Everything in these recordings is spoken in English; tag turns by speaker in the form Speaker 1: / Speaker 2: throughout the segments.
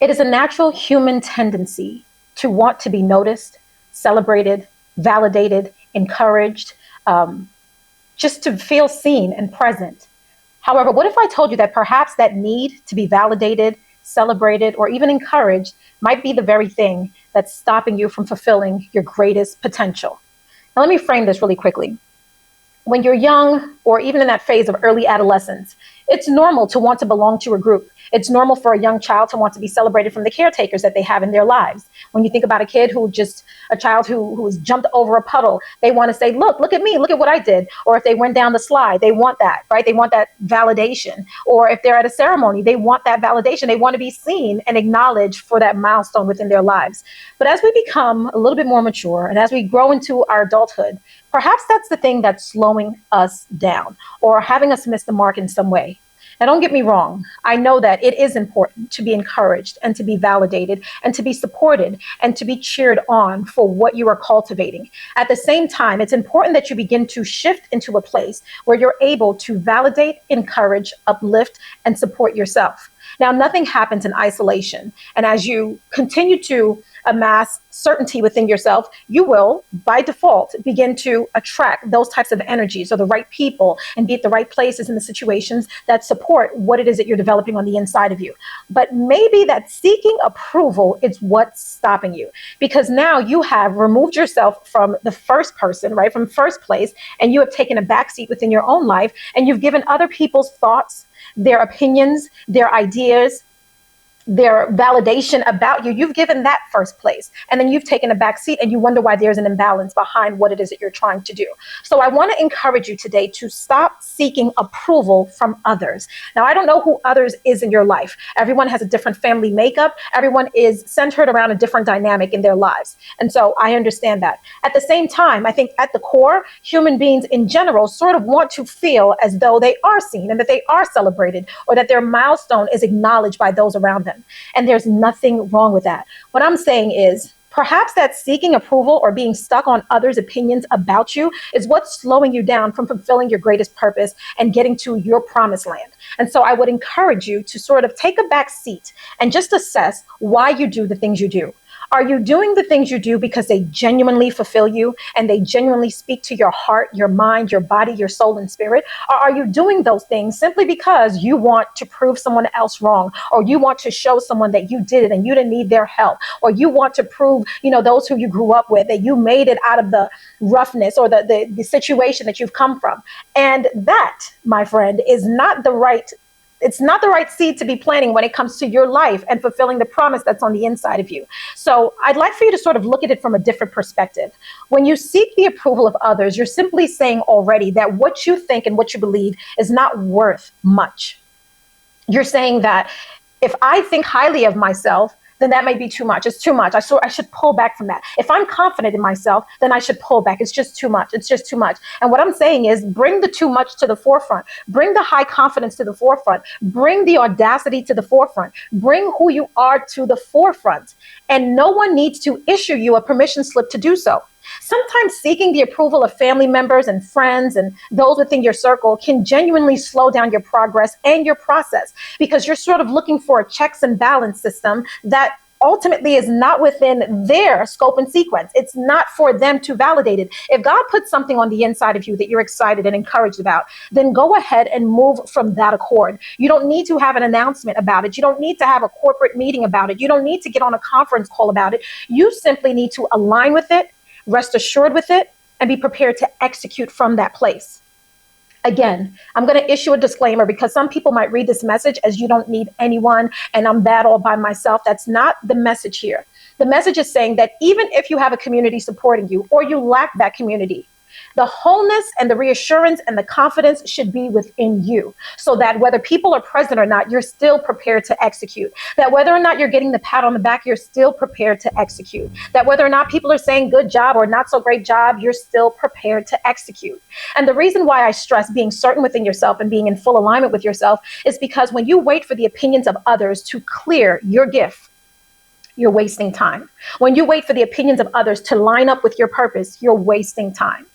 Speaker 1: It is a natural human tendency to want to be noticed, celebrated, validated, encouraged, um, just to feel seen and present. However, what if I told you that perhaps that need to be validated, celebrated, or even encouraged might be the very thing that's stopping you from fulfilling your greatest potential? Now, let me frame this really quickly. When you're young, or even in that phase of early adolescence, it's normal to want to belong to a group. It's normal for a young child to want to be celebrated from the caretakers that they have in their lives. When you think about a child who has jumped over a puddle, they want to say, look at me, look at what I did. Or if they went down the slide, they want that, right? They want that validation. Or if they're at a ceremony, they want that validation. They want to be seen and acknowledged for that milestone within their lives. But as we become a little bit more mature and as we grow into our adulthood, perhaps that's the thing that's slowing us down or having us miss the mark in some way. Now, don't get me wrong. I know that it is important to be encouraged and to be validated and to be supported and to be cheered on for what you are cultivating. At the same time, it's important that you begin to shift into a place where you're able to validate, encourage, uplift, and support yourself. Now, nothing happens in isolation. And as you continue to amass certainty within yourself, you will, by default, begin to attract those types of energies or the right people and be at the right places in the situations that support what it is that you're developing on the inside of you. But maybe that seeking approval is what's stopping you, because now you have removed yourself from the first person, right, from first place, and you have taken a backseat within your own life, and you've given other people's thoughts, their opinions, their ideas, their validation about you. You've given that first place, and then you've taken a back seat, and you wonder why there's an imbalance behind what it is that you're trying to do. So I want to encourage you today to stop seeking approval from others. Now, I don't know who others is in your life. Everyone has a different family makeup. Everyone is centered around a different dynamic in their lives. And so I understand that. At the same time, I think at the core, human beings in general sort of want to feel as though they are seen and that they are celebrated or that their milestone is acknowledged by those around them. And there's nothing wrong with that. What I'm saying is perhaps that seeking approval or being stuck on others' opinions about you is what's slowing you down from fulfilling your greatest purpose and getting to your promised land. And so I would encourage you to sort of take a back seat and just assess why you do the things you do. Are you doing the things you do because they genuinely fulfill you and they genuinely speak to your heart, your mind, your body, your soul, and spirit? Or are you doing those things simply because you want to prove someone else wrong, or you want to show someone that you did it and you didn't need their help, or you want to prove, those who you grew up with, that you made it out of the roughness or the situation that you've come from? And that, my friend, is not the right it's not the right seed to be planting when it comes to your life and fulfilling the promise that's on the inside of you. So I'd like for you to sort of look at it from a different perspective. When you seek the approval of others, you're simply saying already that what you think and what you believe is not worth much. You're saying that if I think highly of myself, then that may be too much. It's too much. I should pull back from that. If I'm confident in myself, then I should pull back. It's just too much. It's just too much. And what I'm saying is bring the too much to the forefront. Bring the high confidence to the forefront. Bring the audacity to the forefront. Bring who you are to the forefront. And no one needs to issue you a permission slip to do so. Sometimes seeking the approval of family members and friends and those within your circle can genuinely slow down your progress and your process, because you're sort of looking for a checks and balance system that ultimately is not within their scope and sequence. It's not for them to validate it. If God puts something on the inside of you that you're excited and encouraged about, then go ahead and move from that accord. You don't need to have an announcement about it. You don't need to have a corporate meeting about it. You don't need to get on a conference call about it. You simply need to align with it, rest assured with it, and be prepared to execute from that place. Again, I'm going to issue a disclaimer because some people might read this message as you don't need anyone and I'm bad all by myself. That's not the message here. The message is saying that even if you have a community supporting you or you lack that community, the wholeness and the reassurance and the confidence should be within you, so that whether people are present or not, you're still prepared to execute. That whether or not you're getting the pat on the back, you're still prepared to execute. That whether or not people are saying good job or not so great job, you're still prepared to execute. And the reason why I stress being certain within yourself and being in full alignment with yourself is because when you wait for the opinions of others to clear your gift, you're wasting time. When you wait for the opinions of others to line up with your purpose, you're wasting time.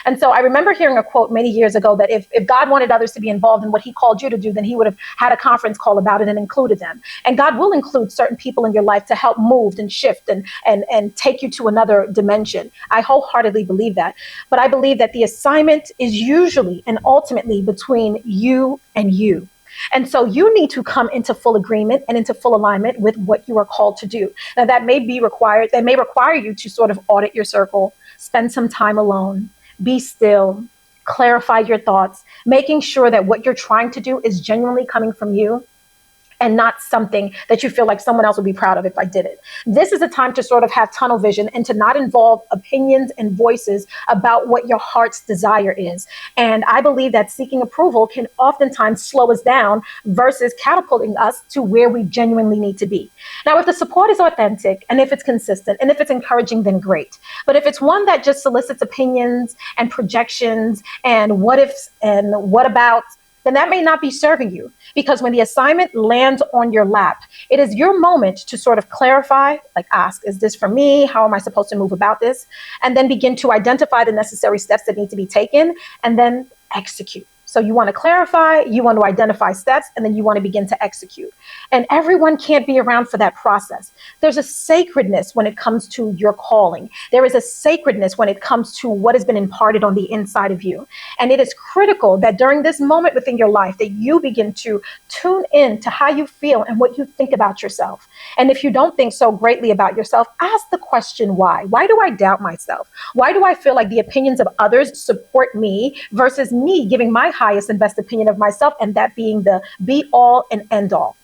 Speaker 1: And so I remember hearing a quote many years ago that if God wanted others to be involved in what he called you to do, then he would have had a conference call about it and included them. And God will include certain people in your life to help move and shift and take you to another dimension. I wholeheartedly believe that. But I believe that the assignment is usually and ultimately between you and you. And so you need to come into full agreement and into full alignment with what you are called to do. Now, that may require you to sort of audit your circle, spend some time alone, be still, clarify your thoughts, making sure that what you're trying to do is genuinely coming from you and not something that you feel like someone else would be proud of if I did it. This is a time to sort of have tunnel vision and to not involve opinions and voices about what your heart's desire is. And I believe that seeking approval can oftentimes slow us down versus catapulting us to where we genuinely need to be. Now, if the support is authentic and if it's consistent and if it's encouraging, then great. But if it's one that just solicits opinions and projections and what ifs and what about, then that may not be serving you. Because when the assignment lands on your lap, it is your moment to sort of clarify, like ask, is this for me? How am I supposed to move about this? And then begin to identify the necessary steps that need to be taken and then execute. So you want to clarify, you want to identify steps, and then you want to begin to execute. And everyone can't be around for that process. There's a sacredness when it comes to your calling. There is a sacredness when it comes to what has been imparted on the inside of you. And it is critical that during this moment within your life that you begin to tune in to how you feel and what you think about yourself. And if you don't think so greatly about yourself, ask the question why. Why do I doubt myself? Why do I feel like the opinions of others support me versus me giving my highest and best opinion of myself, and that being the be all and end all?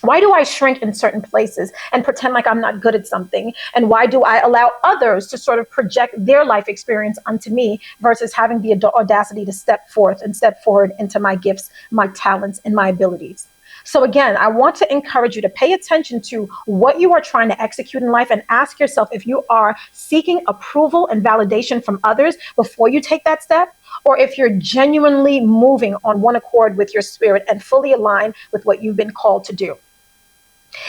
Speaker 1: Why do I shrink in certain places and pretend like I'm not good at something? And why do I allow others to sort of project their life experience onto me versus having the audacity to step forth and step forward into my gifts, my talents, and my abilities? So again, I want to encourage you to pay attention to what you are trying to execute in life and ask yourself if you are seeking approval and validation from others before you take that step, or if you're genuinely moving on one accord with your spirit and fully aligned with what you've been called to do.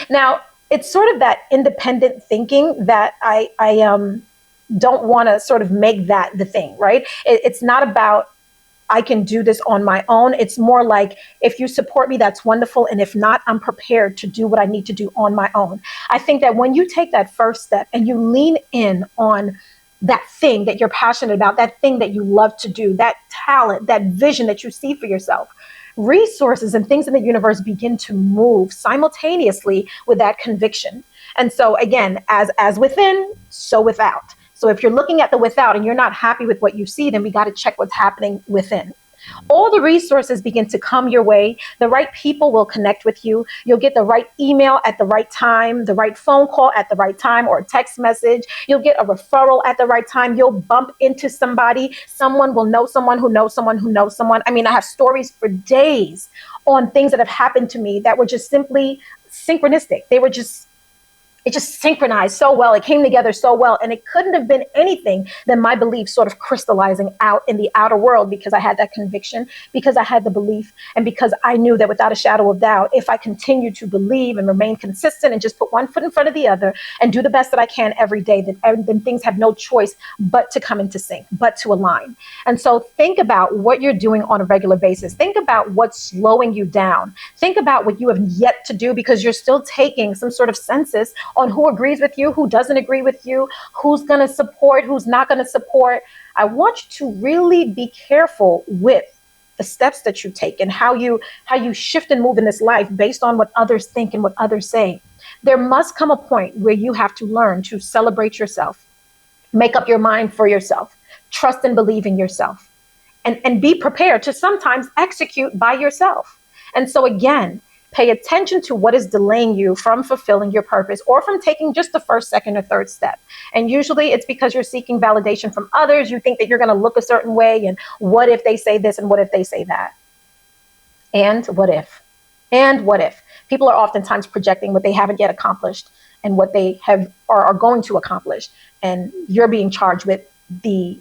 Speaker 1: Now, it's sort of that independent thinking that I don't want to sort of make that the thing, right? It's not about I can do this on my own. It's more like, if you support me, that's wonderful. And if not, I'm prepared to do what I need to do on my own. I think that when you take that first step and you lean in on that thing that you're passionate about, that thing that you love to do, that talent, that vision that you see for yourself, resources and things in the universe begin to move simultaneously with that conviction. And so again, as within, so without. So if you're looking at the without and you're not happy with what you see, then we got to check what's happening within. All the resources begin to come your way. The right people will connect with you. You'll get the right email at the right time, the right phone call at the right time, or a text message. You'll get a referral at the right time. You'll bump into somebody. Someone will know someone who knows someone who knows someone. I mean, I have stories for days on things that have happened to me that were just simply synchronistic. It just synchronized so well. It came together so well. And it couldn't have been anything than my belief sort of crystallizing out in the outer world, because I had that conviction, because I had the belief, and because I knew that without a shadow of doubt, if I continue to believe and remain consistent and just put one foot in front of the other and do the best that I can every day, then things have no choice but to come into sync, but to align. And so think about what you're doing on a regular basis. Think about what's slowing you down. Think about what you have yet to do, because you're still taking some sort of census on who agrees with you, who doesn't agree with you, who's going to support, who's not going to support. I want you to really be careful with the steps that you take and how you shift and move in this life based on what others think and what others say. There must come a point where you have to learn to celebrate yourself, make up your mind for yourself, trust and believe in yourself, and be prepared to sometimes execute by yourself. And so again, pay attention to what is delaying you from fulfilling your purpose or from taking just the first, second, or third step. And usually it's because you're seeking validation from others. You think that you're going to look a certain way, and what if they say this and what if they say that? And what if? And what if? People are oftentimes projecting what they haven't yet accomplished and what they have are going to accomplish. And you're being charged with the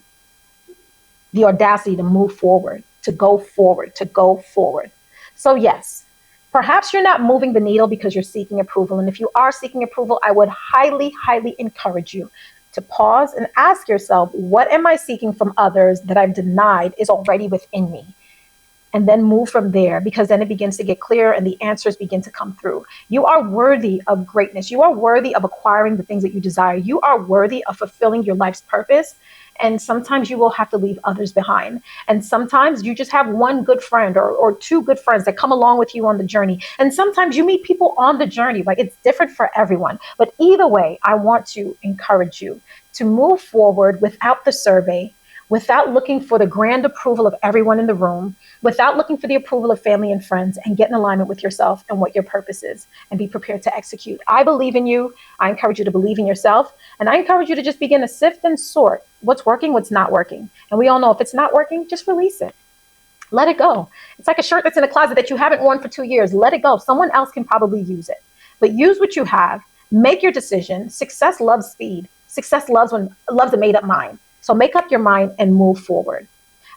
Speaker 1: audacity to move forward, to go forward, to go forward. So yes, perhaps you're not moving the needle because you're seeking approval. And if you are seeking approval, I would highly, highly encourage you to pause and ask yourself, what am I seeking from others that I've denied is already within me? And then move from there, because then it begins to get clear and the answers begin to come through. You are worthy of greatness. You are worthy of acquiring the things that you desire. You are worthy of fulfilling your life's purpose. And sometimes you will have to leave others behind. And sometimes you just have one good friend or two good friends that come along with you on the journey. And sometimes you meet people on the journey. Like, it's different for everyone. But either way, I want to encourage you to move forward without the survey, without looking for the grand approval of everyone in the room, without looking for the approval of family and friends, and get in alignment with yourself and what your purpose is, and be prepared to execute. I believe in you. I encourage you to believe in yourself. And I encourage you to just begin to sift and sort what's working, what's not working. And we all know if it's not working, just release it. Let it go. It's like a shirt that's in a closet that you haven't worn for 2 years. Let it go. Someone else can probably use it. But use what you have. Make your decision. Success loves speed. Success loves a made up mind. So make up your mind and move forward.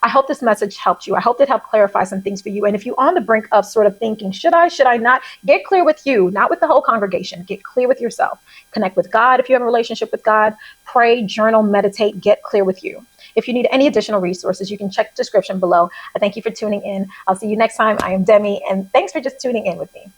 Speaker 1: I hope this message helped you. I hope it helped clarify some things for you. And if you're on the brink of sort of thinking, should I not, get clear with you, not with the whole congregation. Get clear with yourself. Connect with God if you have a relationship with God. Pray, journal, meditate, get clear with you. If you need any additional resources, you can check the description below. I thank you for tuning in. I'll see you next time. I am Demi, and thanks for just tuning in with me.